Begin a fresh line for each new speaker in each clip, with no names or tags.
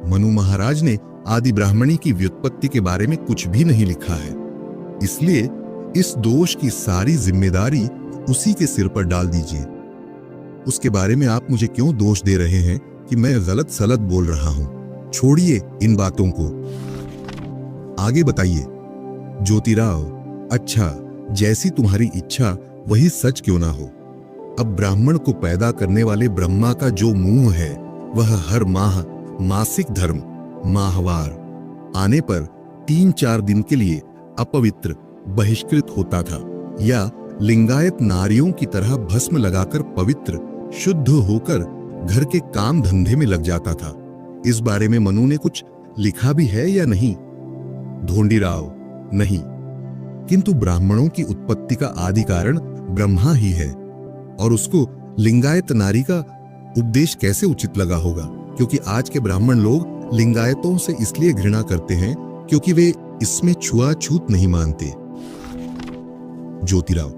मनु महाराज ने आदि ब्राह्मणी की व्युत्पत्ति के बारे में कुछ भी नहीं लिखा है, इसलिए इस दोष की सारी जिम्मेदारी उसी के सिर पर डाल दीजिए। उसके बारे में आप मुझे क्यों दोष दे रहे हैं कि मैं गलत सलत बोल रहा हूं? छोड़िए इन बातों को, आगे बताइए। ज्योतिराव, अच्छा, जैसी तुम्हारी इच्छा वही सच क्यों ना हो। अब ब्राह्मण को पैदा करने वाले ब्रह्मा का जो मुंह है वह हर माह मासिक धर्म माहवार आने पर 3-4 दिन के लिए अपवित्र बहिष्कृत होता था या लिंगायत नारियों की तरह भस्म लगाकर पवित्र शुद्ध होकर घर के काम धंधे में लग जाता था। इस बारे में मनु ने कुछ लिखा भी है या नहीं? ढोंडीराव, नहीं, किंतु ब्राह्मणों की उत्पत्ति का आदि कारण ब्रह्मा ही है और उसको लिंगायत नारी का उपदेश कैसे उचित लगा होगा? क्योंकि आज के ब्राह्मण लोग लिंगायतों से इसलिए घृणा करते हैं क्योंकि वे इसमें छुआछूत नहीं मानते। ज्योतिराव,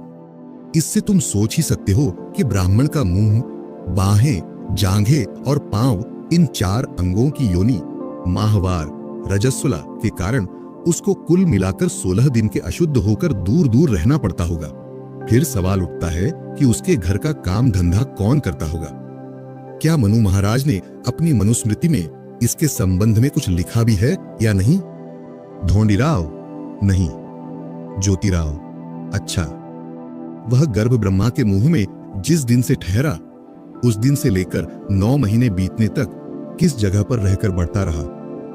इससे तुम सोच ही सकते हो कि ब्राह्मण का मुंह, बाहें, जांघें और पांव, इन 4 अंगों की योनि माहवार रजस्वला के कारण उसको कुल मिलाकर 16 दिन के अशुद्ध होकर दूर दूर रहना पड़ता होगा। फिर सवाल उठता है कि उसके घर का काम धंधा कौन करता होगा? क्या मनु महाराज ने अपनी मनुस्मृति में इसके संबंध में कुछ लिखा भी है या नहीं? ढोंडीराव, नहीं। ज्योतिराव, अच्छा, वह गर्भ ब्रह्मा के मुंह में जिस दिन से ठहरा उस दिन से लेकर 9 महीने बीतने तक किस जगह पर रहकर बढ़ता रहा,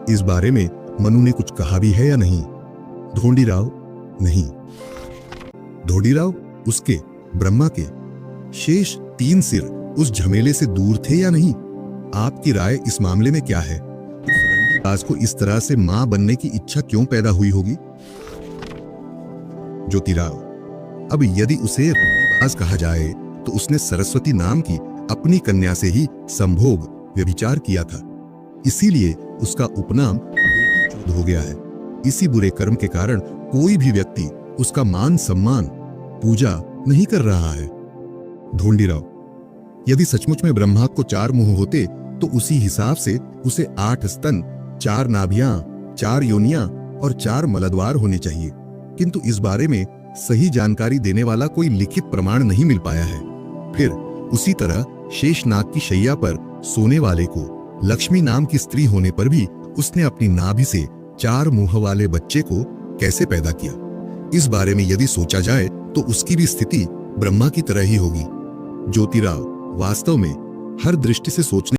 इस बारे में मनु ने कुछ कहा भी है या नहीं? ढोंडीराव, नहीं। ढोंडीराव, उसके ब्रह्मा के शेष 3 सिर उस झमेले से दूर थे या नहीं? आपकी राय इस मामले में क्या है? आज को इस तरह से मां बनने की इच्छा क्यों पैदा हुई होगी? ज्योतिराव, अब यदि उसे रंडीबाज कहा जाए तो उसने सरस्वती नाम की अपनी कन्या से ही संभोग व्यभिचार किया था, इसीलिए उसका उपनाम बेटी हो गया है। इसी बुरे कर्म के कारण कोई भी व्यक्ति उसका मान सम्मान पूजा नहीं कर रहा है। ढोंडीराव, यदि सचमुच में ब्रह्मा को 4 मुंह होते तो उसी हिसाब से उसे 8 स्तन, 4 नाभियां, 4 योनियां और 4 मलद्वार होने चाहिए, किंतु इस बारे में सही जानकारी देने वाला कोई लिखित प्रमाण नहीं मिल पाया है। फिर उसी तरह शेषनाग की शैया पर सोने वाले को लक्ष्मी नाम की स्त्री होने पर भी उसने अपनी नाभि से 4 मुंह वाले बच्चे को कैसे पैदा किया? इस बारे में यदि सोचा जाए तो उसकी भी स्थिति ब्रह्मा की तरह ही होगी। ज्योतिराव, वास्तव में हर दृष्टि से सोचने